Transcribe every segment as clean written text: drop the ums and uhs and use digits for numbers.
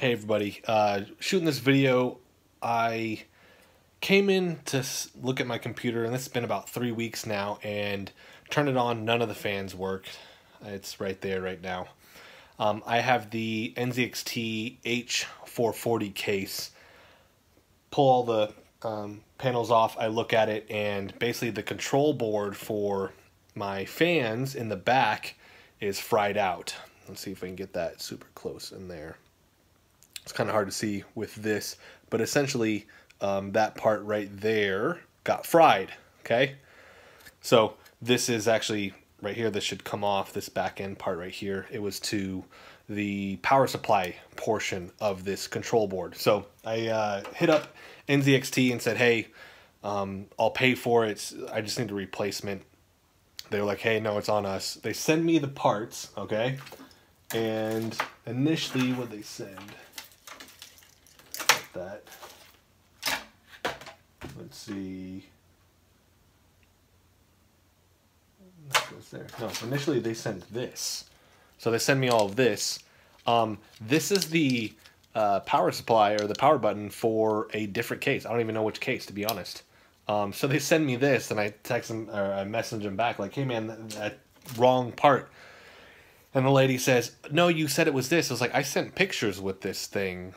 Hey everybody, shooting this video, I came in to look at my computer, and this has been about 3 weeks now, and turned it on, none of the fans work. It's right there right now. I have the NZXT H440 case. Pull all the panels off, I look at it, and basically the control board for my fans in the back is fried out. Let's see if I can get that super close in there. It's kind of hard to see with this, but essentially that part right there got fried, okay? So this is actually right here. This should come off, this back end part right here. It was to the power supply portion of this control board. So I hit up NZXT and said, hey, I'll pay for it. I just need a replacement. They were like, hey, no, it's on us. They send me the parts, okay? And initially what they send, that. Let's see. That goes there. No, initially they sent this. So they send me all of this. This is the power supply or the power button for a different case. I don't even know which case, to be honest. So they send me this, and I text them or I message them back like, "Hey man, that wrong part." And the lady says, "No, you said it was this." I was like, "I sent pictures with this thing."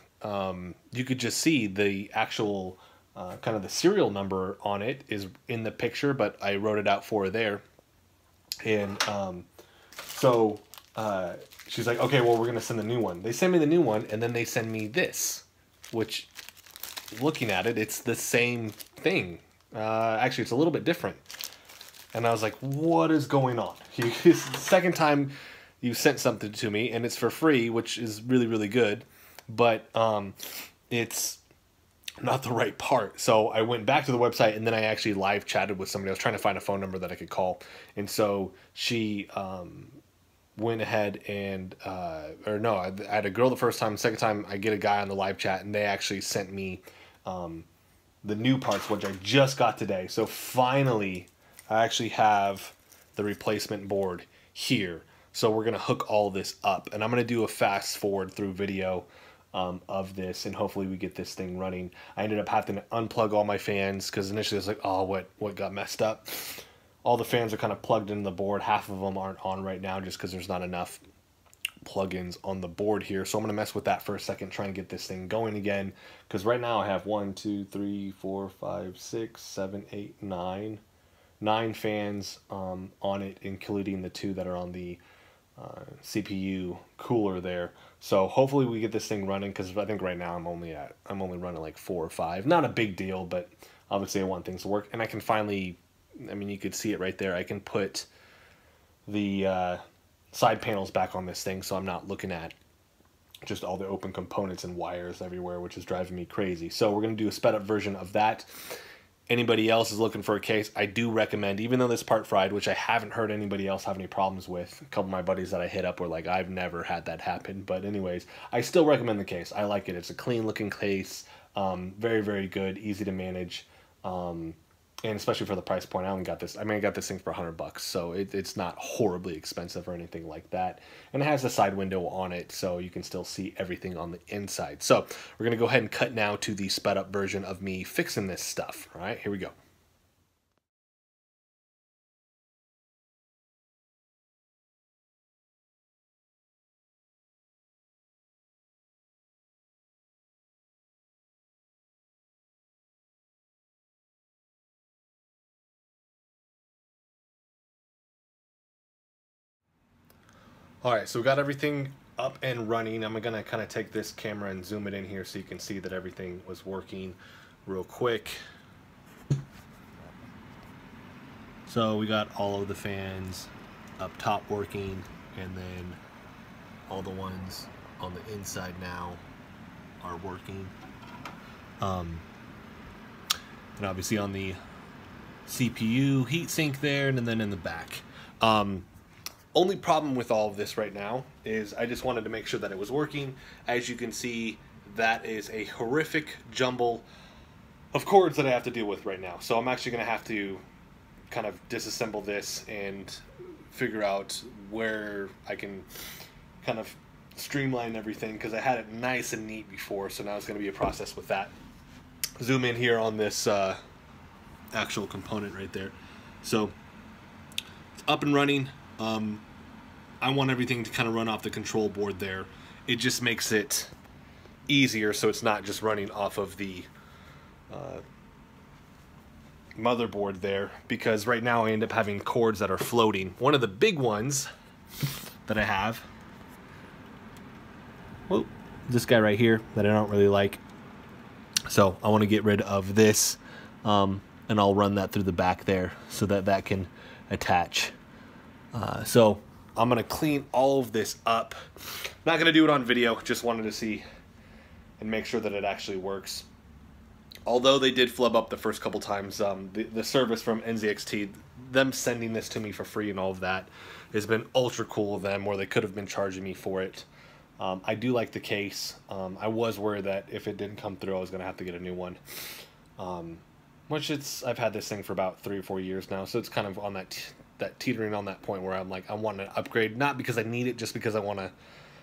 You could just see the actual kind of the serial number on it is in the picture, but I wrote it out for her there. And so she's like, okay, well, we're going to send the new one. They send me the new one, and then they send me this, which, looking at it, it's the same thing. Actually, it's a little bit different. And I was like, what is going on? It's the second time you sent something to me, and it's for free, which is really, really good. But it's not the right part. So I went back to the website, and then I actually live chatted with somebody. I was trying to find a phone number that I could call. And so she went ahead and, or no, I had a girl the first time. Second time, I get a guy on the live chat, and they actually sent me the new parts, which I just got today. So finally, I actually have the replacement board here. So we're going to hook all this up, and I'm going to do a fast forward through video of this, and hopefully we get this thing running. I ended up having to unplug all my fans because initially I was like, oh, what got messed up? All the fans are kind of plugged into the board. Half of them aren't on right now just because there's not enough plugins on the board here. So I'm going to mess with that for a second, try and get this thing going again, because right now I have 1, 2, 3, 4, 5, 6, 7, 8, 9 fans on it, including the 2 that are on the CPU cooler there. So hopefully we get this thing running, because I think right now I'm only running like 4 or 5. Not a big deal, but obviously I want things to work. And I can finally, I mean, you could see it right there. I can put the side panels back on this thing, so I'm not looking at just all the open components and wires everywhere, which is driving me crazy. So we're going to do a sped up version of that. Anybody else is looking for a case, I do recommend, even though this part fried, which I haven't heard anybody else have any problems with. A couple of my buddies that I hit up were like, I've never had that happen. But anyways, I still recommend the case. I like it. It's a clean looking case. Very, very good. Easy to manage. And especially for the price point, I got this thing for $100, so it's not horribly expensive or anything like that. And it has a side window on it, so you can still see everything on the inside. So we're going to go ahead and cut now to the sped up version of me fixing this stuff. All right, here we go. All right, so we got everything up and running. I'm gonna kind of take this camera and zoom it in here so you can see that everything was working real quick. So we got all of the fans up top working, and then all the ones on the inside now are working. And obviously on the CPU heatsink there, and then in the back. Only problem with all of this right now is I just wanted to make sure that it was working. As you can see, that is a horrific jumble of cords that I have to deal with right now. So I'm actually going to have to kind of disassemble this and figure out where I can kind of streamline everything because I had it nice and neat before, so now it's going to be a process with that. Zoom in here on this actual component right there. So it's up and running. I want everything to kind of run off the control board there. It just makes it easier so it's not just running off of the motherboard there, because right now I end up having cords that are floating. One of the big ones that I have, whoa, this guy right here that I don't really like. So I want to get rid of this, and I'll run that through the back there so that that can attach. So I'm going to clean all of this up. Not going to do it on video, just wanted to see and make sure that it actually works. Although they did flub up the first couple times, the service from NZXT, them sending this to me for free and all of that, has been ultra cool of them, or they could have been charging me for it. I do like the case. I was worried that if it didn't come through, I was going to have to get a new one. Which I've had this thing for about 3 or 4 years now, so it's kind of on that teetering on that point where I'm like, I want to upgrade, not because I need it, just because I want to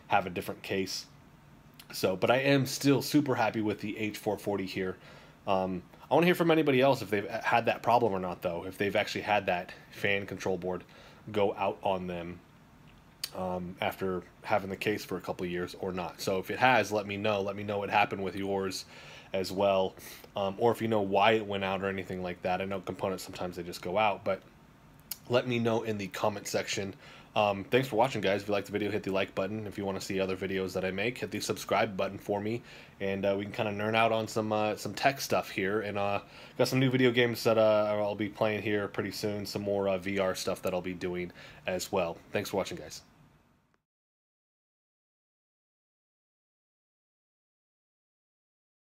have a different case. So, but I am still super happy with the H440 here. I want to hear from anybody else if they've had that problem or not, though. If they've actually had that fan control board go out on them after having the case for a couple of years or not. So if it has, let me know. Let me know what happened with yours as well. Or if you know why it went out or anything like that. I know components, sometimes they just go out, but let me know in the comment section. Thanks for watching, guys. If you liked the video, hit the like button. If you want to see other videos that I make, hit the subscribe button for me, and we can kind of nerd out on some tech stuff here. And got some new video games that I'll be playing here pretty soon. Some more VR stuff that I'll be doing as well. Thanks for watching, guys.